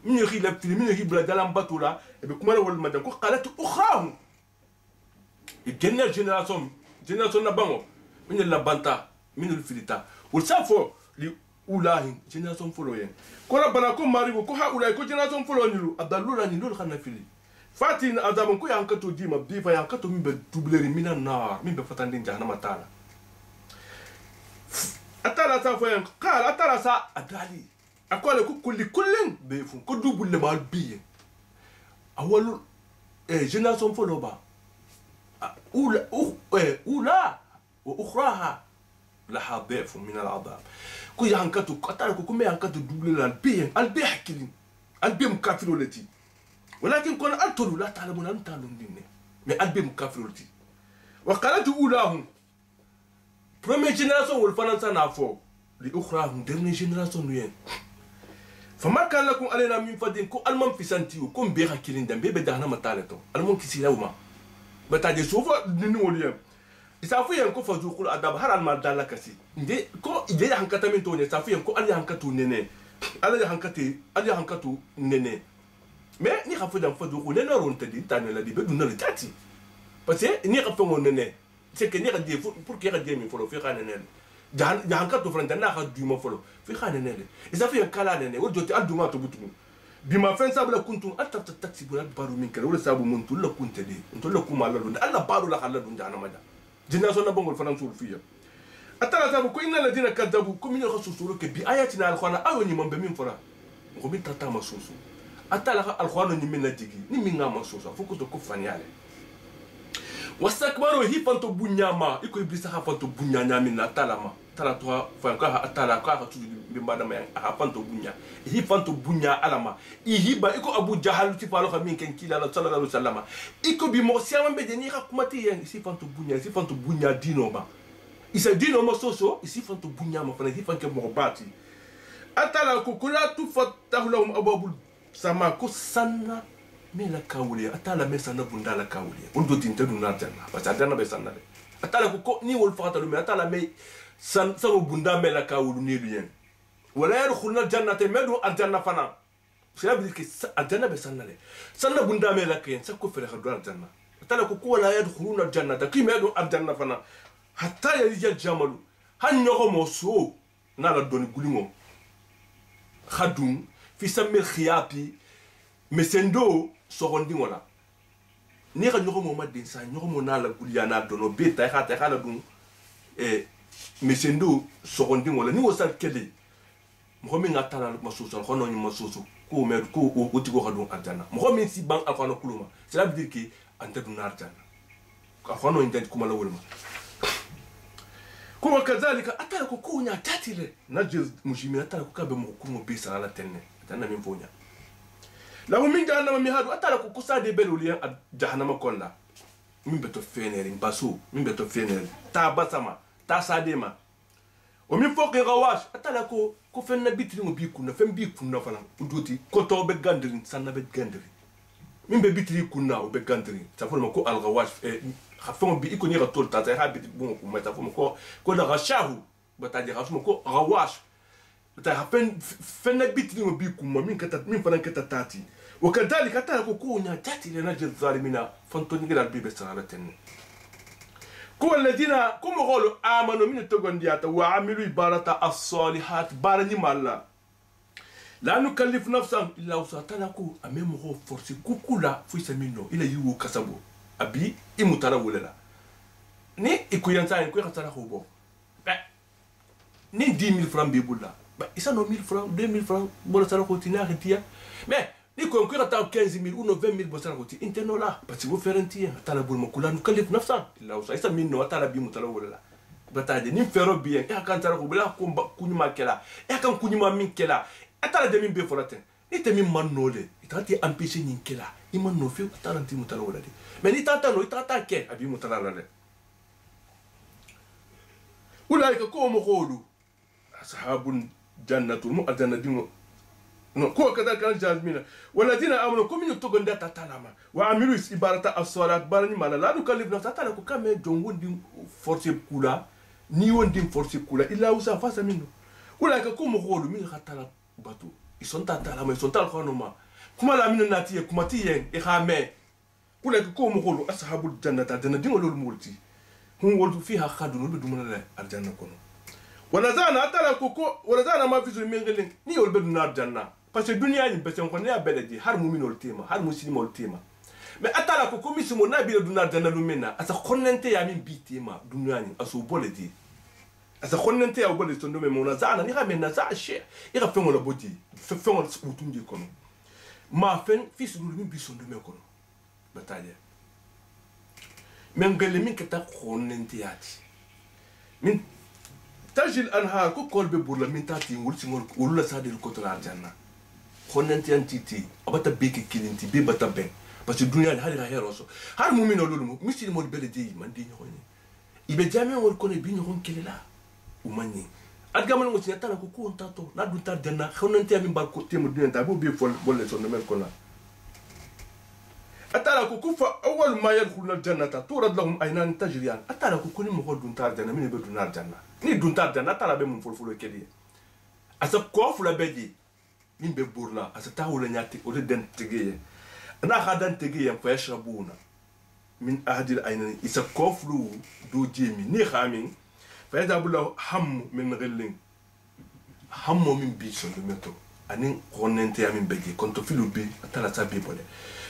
من يخي لبتلي من يخي بلا دلام بطولا بكم أنا ولا مدام كو قالت أخراهم الجنة جنراسون نبانو من اللبانتا من الفلتا والسافو لأولاهن جنراسون فلوين كو ربنا كو ماريبو كو هؤلاء كو جنراسون فلوين لو أدلولا نلول خنا فيلي فاتين أدام كو يانكتو ديما بيفا يانكتو من بدوبلري من النار من بفتان جهنم تعالى أتلا سافوين قال أتلا سا أدالي أقول كل بيفون كل دوبل ما البيه أول جنراسون فلوبا أولى وأخراها لها ضعف من العذاب كو يانكتو أتلا كو كم يانكتو دوبل البيه حكيلين البيه مكافر ولتي ولكن كون ألتلو لا تعلمون أن تعلمون دينه mais البيه مكافر ولتي وقالت أولاهم première génération والفرنسا نافو لأخراهم dernière génération نوين فما كان لكم علينا من فدين كو المام في سنتيو كم بيها كيلين دم بيبي دهنا متالتو المام كيسيلا وما بتاجي سوفا نوليم يسافو ينكو فزوق الادب هر المال دالا كسي دي كو يدي هانكتا من توني يسافو ينكو علي هانكتو نيني علي هانكتو نيني مي ني خافو دم فزوق نينو رونت دي تاني لا دي بدو نال تاتي بس ني خافو نيني سي كني غدي pour que غدي مي فلو في خانن jahan ka to franta na ka duma folo fi khane nele isa fi kala nene wo joti alduma to butu bima fen sabla kuntum atta taksi bula baru min kala wala sabu mun tulla kunte de tulla kuma la dun alla baru la khalla dun jana mada jinna sonna bangol fanan sul fiya atala sabu ko innal ladina kadabu ko min khasusuru ke bi ayatina alkhana awni man be min fara ko min tata masusu atala alkhana ni min najigi ni min ngama susu fuko to ko fanyale wastakbaru hifanto bunyama iko iblisa hafanto bunyanya mina talama tala to fanka atala ka tu bimbada ma hafanto bunya hifanto bunya alama ihiba iko abu jahal ti falo khamin ken kila sallallahu alaihi wasallam iko bi mo siama be deni ka kumati yen hifanto bunya dino ba isa dino mo soso hifanto bunya ma fana hifanke mo bati atala ko kula tu fatahu lahum ababul sama ko sanna mela kawuliya atala mesana bundala kawuliya on do tinte dunna janna parce que janna be sanna de atala ko ni wol fata lu me atala me san samo bunda mela kawulu ni lu yen wala yadkhuluna jannata medu aljanna fana cela veut dire que aljanna be sanna de sanna bunda mela kayen sakko fere khadu aljanna atala ko wala yadkhuluna jannata ki medu aljanna fana hatta yalijal jamalu han nyoko mo so na la doni gulimo khadum fi samil khiyapi mesendo sogondi wala ni ka nyogo mo madin sa nyogo mo na la guliya na dono beta ta khala dum mesendo sogondi wala ni wosal kele mo mi ngata la masusu khono ni masusu ko mer ko o tigo khadum arjana mo mi si ban alkhana kuluma cela veut dire que anta dun arjana khono ni dant kuma la wulma ko kadhalika atala ko kunya tatile najiz mujimina atala ko kabe mo kumo be sala tenne tanna min fonya لو من جهنم مهادو أتلا كوسا دي بلوليا جهنم كونلا من بتو فينيرين باسو من بتو فينيرين تا بسما تا ساديما ومن فوق غواش أتلا كو فين بيترين بيكونا فين بيكونا فلان ودوتي كوتو بغاندرين سانا بغاندرين من بيتري كونا وبغاندرين تفهم كو الغواش خفهم بي يكون يغطول تا زي هابيت بون ما تفهم كو لا غشاهو بتاجي خفهم كو غواش بتاع فين بيترين بيكونا من فلان كتاتاتي وكذلك أتاكو كونا تاتي لنجد الظالمين فانتوني غير البيبة سنالتين كو الذين كم قالوا آمنوا من التقنديات وعملوا عبارة الصالحات بارني مالا لا نكلف نفسا إلا وساتناكو أمام هو فرسي كوكولا في سمينو إلا يو كسبو أبي إمترا ولا ني إكو ينسان إكو يخسر خوبو ني 10,000 francs بيبولا إسا نو 1000 francs 2000 francs بولا سارة خوتينا خطيا ni ko ko ta 15,000 ou 20,000 bosara koti interno la parce que vous faire un tir tala bul makula nu kalif nafsa illa usa isa minno tala bi mutala wala bataade ni fero bien e kan tara ko bla ko kunyuma kela e kan kunyuma min kela atala de min be foraten ni te min manole itati empêcher ni kela i manno fi atala ti mutala wala de mais ni tata no itata ke abi mutala la de ulaika ko mo kholu ashabun jannatul mu'adana dimo كو كذا كان جازمين والذين امنوا كم يتقون داتا تالاما وعملوا عبارة الصلاة بارني مالا لا نكلف نفسا تالا كو كام جون دين فورسي كولا ني وون دين فورسي كولا الا وسا فاس منه ولا كو مخولو مين خطلا باتو isonta tala ma isonta alquran ma kuma la min nati kuma ti yen e khame kula ko mo kholu ashabul jannata dana dingo lol multi hum woltu fiha khadun be dumana la aljanna kono wala zana atala koko wala zana ma fi so mengelen ni yol be dunar janna parce que dunya ni besen ko ne abeledi har mu'minul tema har muslimul tema mais atala koko misimo na bi dunar janna lumena asa khonnente ya min bitima dunya ni aso boledi asa khonnente ya boledi to ndome mona zana ni ramena za she ira fengo la bodi fengo utungi kono ma fen fi so min bi so ndome kono bataille mengele min kata khonnente yati min tajil anha ko kolbe burla min tati wulsi ngol wulula sadil ko to aljanna khonnente antiti abata beke kilinti be bata ben parce que dunya ni hali heroso har mu'mino lulu misiri mo beledi man di ñoni ibe jame wol ko ne bi ñon kelela o manni adgamal mo ci tala ko ko tato na du tar janna khonnente mi ba ko temu dunya ta bo be fol bolle so no mel ko na atala ko kufa awwal ma yadkhuluna aljannata turad lahum aynan tajriyan atala ko kuni mo ko dun tar janna min be dun tar janna ni dun tar janna atala be mun fol kedi asa ko fula beji min be burla asa tawula nyati o de den tegeye na hadan tegeye fa yashrabuna min ahdil aynan isa koflu do jemi ni khamin fa yadabu lahu ham min ghillin hammo min bi so do meto anin khonente ya min beji konto filu bi atala sabi bole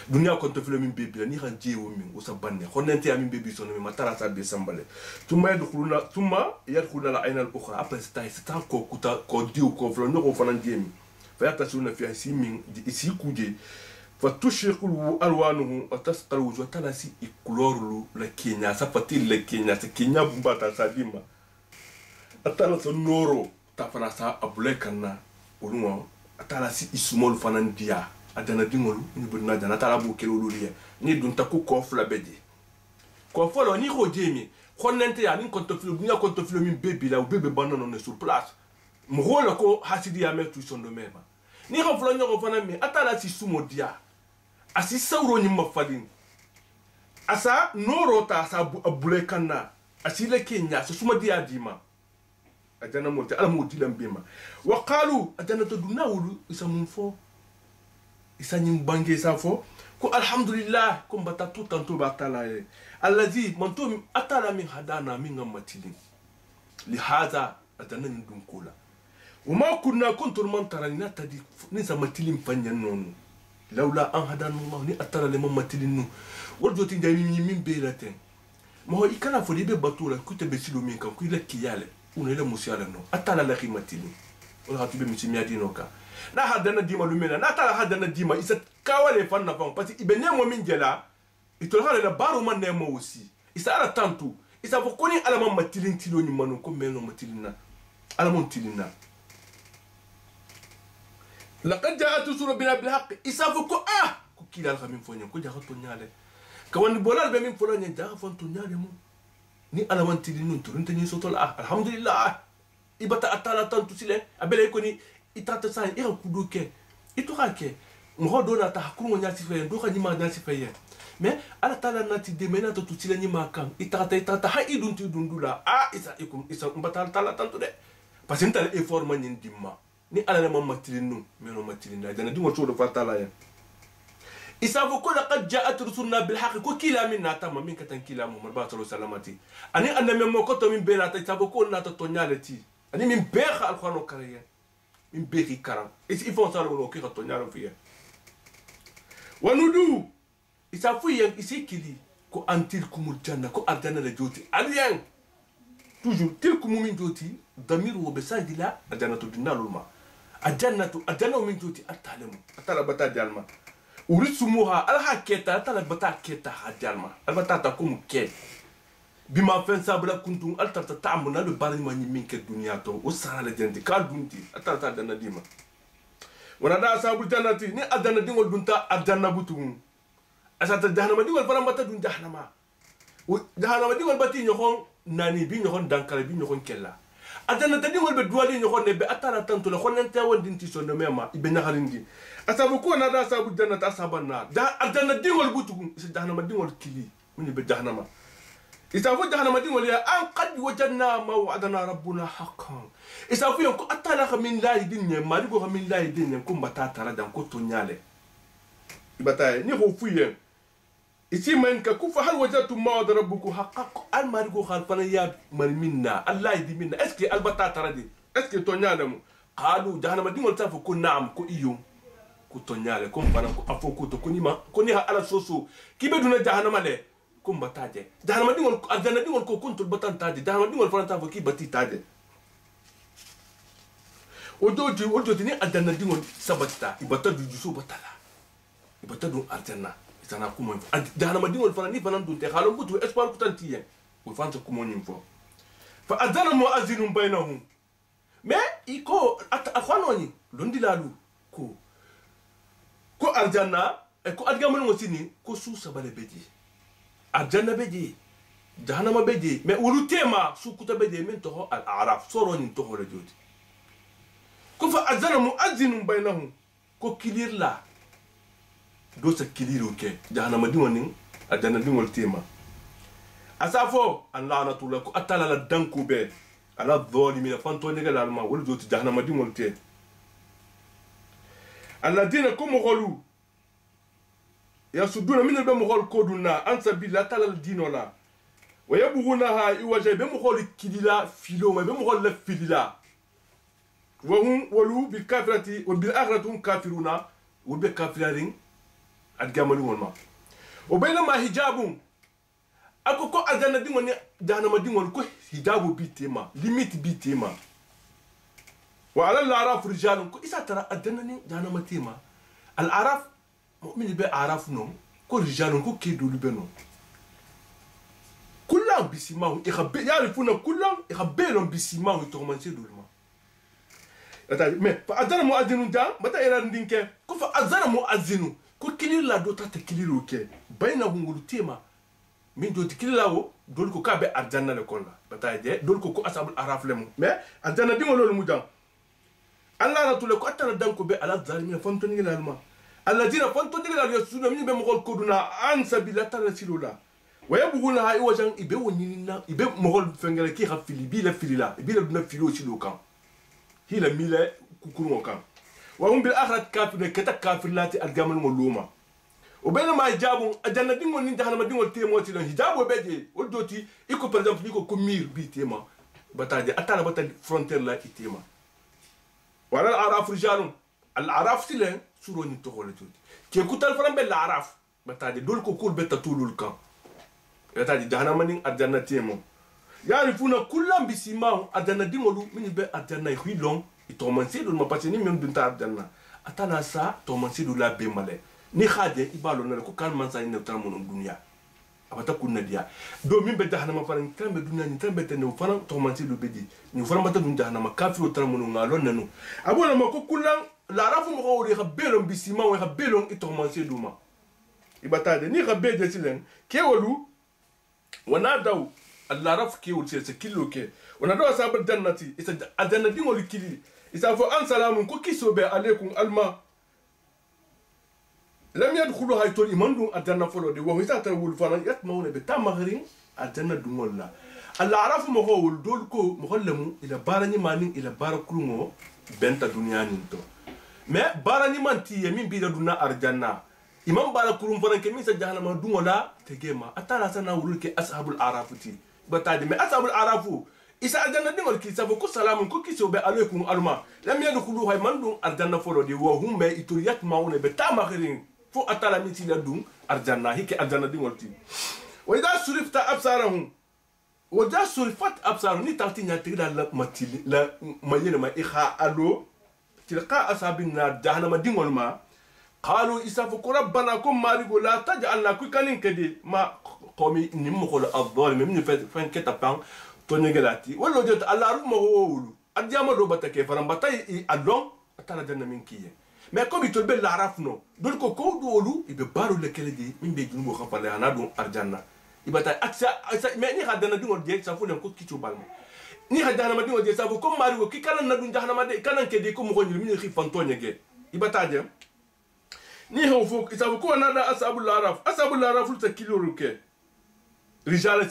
dunya konto filo min bebi ni kan jewo min o sabanne khonnente ya min bebi so no mi matara sabi sambale tuma yadkhuluna la ayna al ukhra après c'est ko kuta ko diu ko flo no ko fanan jemi fa yatasuna fi asimin isi kuje fa tushriqu alwanuhu wa tasqal wujuh talasi ikulorulu la kenya safatil la kenya sa kenya bumbata sadima atala so noro tafana sa abulekana ulunwa atala si ismol fanan dia adana dingolu ni budna dana tala bu kelolu liya ni dunta ku ko fla bedi ko folo ni ko jemi khonnente ya ni konto filo dunya konto filo min bebi la bebe banano ne sur place mo hola ko hasidi ya metu sondo mema ni ko flo nyoko fana mi atala si sumo dia asi sawro ni mafadin asa noro ta sa abulekana asi le kenya so suma dia dima adana mo ala mo dilam bema wa qalu adana to dunawulu isamun fo isa nyim bange sa fo ko alhamdulillah ko mbata tout tanto batala allazi mantum atala min hadana min ngamatilin li hadha adana ndun kula wama kunna kuntum man tarana tadi ni samatilin fanyan nonu lawla an hadana allah ni atala le mamatilin nu wordoti jami min belaten mo ikana fo libe batula ku te besilo min kan ku le kiyale une le musiala no atala la khimatilin wala hatu be misi adino ka na hadana dima lumena na tala hadana dima isa kawale fanna fon parce que ibene mo min jela ito hala na baro man ne mo aussi isa ala tantu isa fo koni ala man matilin tilo ni manu ko meno matilina ala mon tilina laqad ja'at rusulu bina bil haqq isa fo ko ko kila al khamin fonya ko jaxato nyale kawani bolal be min fo la nya fon to nyale mo ni ala man tilinu to nta ni sotol alhamdulillah ibata atala tantu sile abele ko ni itata sa ira kuduke iturake mo dona ta hakuru nya sife ndo ka nyima na sife mais ala tala nati de mena to tutila nyima kan itata ha idunti dundula isa mbata tala tantu de parce que ntale effort man ndimma ni ala le mamma tilinu meno matilina dana dimo to do fatala ya isa fo ko laqad ja'at rusuluna bil haqq ko kila minna tamma min katan kila muhammad sallallahu alaihi wasallam ani anna memmo ko to min bena ta isa fo ko na to nyaleti ani min bexa alquran kariya min beki karam il faut ça le ki to nyalo fiya wanudu isa fu yen isi kili ko antil kumul janna ko ardana la joti alien toujours tilkum min joti damiru wa basadila ajanatu dinaluma ajanatu min joti atalamu atalabata jalma urisumuha alhaketa atalabata keta hajalma albata takum ke bima fen sabla kuntum altarta ta'amuna le bari ma min ke dunya to usara la jenti kal dunti atalta dana dima wana da sabul jannati ni adana dingol dunta adana butum asata jahannama dingol fara mata dun jahannama dingol bati ñoxon nani bi ñoxon dankala bi ñoxon kella adana dingol be duwali ñoxon ne be atara tanto le xonante wondinti so no mema ibe ñaxalindi asabu ko na da sabul jannati asabana da adana dingol butum jahannama dingol kili muni be jahannama isafu jahannama din wala an qad wajadna ma wa'adana rabbuna haqqan isafu yanko atala min lahi din ne mari go min lahi din ne ko mbata tara dan ko to nyale ibata ni ho fuyen isi man ka kufa hal wajadtum ma wa'ada rabbukum haqqan al mari go khal fana ya man minna allah di minna est ce que albata tara di est ce que to nyale mu qalu jahannama din wala tafu ko na'am ko iyo ko to nyale ko fana ko afo ko to ko ni ha ala soso kibe duna jahannama le kumba taje jahannama dingol aljanna dingol ko kuntul batan taje jahannama dingol fana fo ki bati taje odoji ni aljanna dingol sabata ibata du juso batala ibata du aljanna itana kuma jahannama dingol fana ni fana dun te xalon butu espoir ko tantiyen o fanta kuma nyim fo fa adana mu'azzinun bainahum mais iko afanoni londi lalu ko aljanna e ko adgamon ngosini ko su sabale beji aljanna beji jahannama beji mais wulu tema sukuta beji min toho al a'raf soroni toho le jodi ko fa azana mu'azzinun bainahum ko kilir la do sa kiliru ke jahannama di wonin aljanna di wol tema asafo an la'natu la ko atala la danku be ala dhalimin fanto ne gala ma wol jodi jahannama di wol te alladina kum ghulu يصدون من بمغول كودنا عن سبيل الله تعالى الدين ولا ويبغونها إوجه بمغول كدلا فيلو ما بمغول لفيلا وهم ولو بالكافرة وبالآخرة هم كافرون وبالكافرين أتجملون ما وبينما حجابهم أكو كو أجانا دين وني جانا ما دين ونكو حجابه بيتما ليميت بيتما وعلى الأعراف رجال كو إذا ترى أجانا ني جانا ما تيما الأعراف مؤمن بي أعراف نو كو رجال كو كيدو لبنو كلهم بسيماهم يعرفون كلهم يخبرهم بسيماهم يتغمنسي دولما mais فأذن مؤذن دا متى يرى ندينك كو فأذن مؤذن كو كلير لا دوتا تكليرو كي بينهم ولتيما من دو تكليلاو دول كو كابي أرجانا لكولا بتاي دي دول كو أصحاب الأعراف لمو mais أرجانا دي ولو المدام الله رتول كو أتنا دانكو بي على الظالمين فانتوني لالما الذين فانتوني لال يسون من بمغول كودنا عن سبيل الله سيلولا ويبغونها إيوجان إبيو نينا إبيو مغول فنجل كي خفيلي بيلا فيلا بيلا دنا فيلو سيلوكان هي لميلا كوكورو كان وهم بالآخرة كافر كتا كافر لاتي الجامل ملوما وبينما يجابون أجانا دينغو نين جهنم دينغو تيمو تيلون هجابو بيجي ودوتي إيكو par exemple إيكو كمير بي تيما بتاجي أتانا بتا فرونتير لا تيما ولا الأعراف رجال الأعراف سيلين سوروني تقول جودي كي كوتال فرام بالأعراف بتاجي دول كوكول بتا طول الكام بتاجي جهنم نين أجانا تيمو يعرفون كلهم بسيماهم أدنى ديمولو من يبقى أدنى يخيلون يتومنسي دول ما باسيني من بنتا أدنى أتانا سا تومنسي دول لا بيمالي ني خادي يبالو نلكو كان منسا ينترى من الدنيا أبتا كنا ديا دو من بيتا هنما فارن كان بدنيا نترى بيتا نو فارن تومنسي دول بدي نو فارن بتا دون جهنما كافر وترى من نالون ننو أبو لما كو كلهم لا رافو مغاوري يخبيلون بسيماهم يخبيلون يتومنسي دوما يبتا دي ني خبي جسلين كيولو ونادو الله رف كي وتشي كيلو كي ونادو أصحاب الجنة إذا الجنة دي مولي كيلي إذا فأن سلام كو كيسو بي عليكم الما لم يدخلوا هاي تول إيمان دون الجنة فلو دي وهو إذا تقول فانا يتمون بتامغرين الجنة دون الله الله عرف مهول دولكو مهلمو إلى بارني مانين إلى باركلمو بنت دنيا نينتو ما بارني مان تي يمين بيدا دونا الجنة imam bala kurum faran ke min sa jahannama dungola tegema atala sana wulke ashabul arafuti batade me ashabul arafu isa aljanna dingol ki sabo ko salamun ko kiso be alaykum alma lam yadkhulu hay mandum aljanna folo di wa hum be ituriyat maune be tamakhirin fo atala min tila dum aljanna hike aljanna dingol ti wa idha surifta absarahum wa idha surifat absarahum ni tartinya tigda la matili la mayena ma ikha alo tilqa ashabin nar jahannama dingol ma قالوا إسافك ربنا كم مارجو لا تجعلنا كوكانين كدي ما قومي نمخول الظالم من فين كتابان تونيغلاتي ولا جت الله رب ما هو ولو أديام روبتا كيف رم بتاي أدلون أتلا جنة من كيه ما كم يتولب لا عرفنا دول كود ولو يببارو لكلدي من بيجون مخافة أنا دون أرجعنا يبتا أكثر ما ني هذا ندون ديك سافون يوم كود كيشو بالما ني هذا ما ندون ديك سافو كم مارجو كي كان ندون جهنا ما دي كان كدي كم مخون يلمين يخي فانتونيغ يبتا جم ni ho fuk isabu ko nada ashabul araf ulta kiluru ke rijal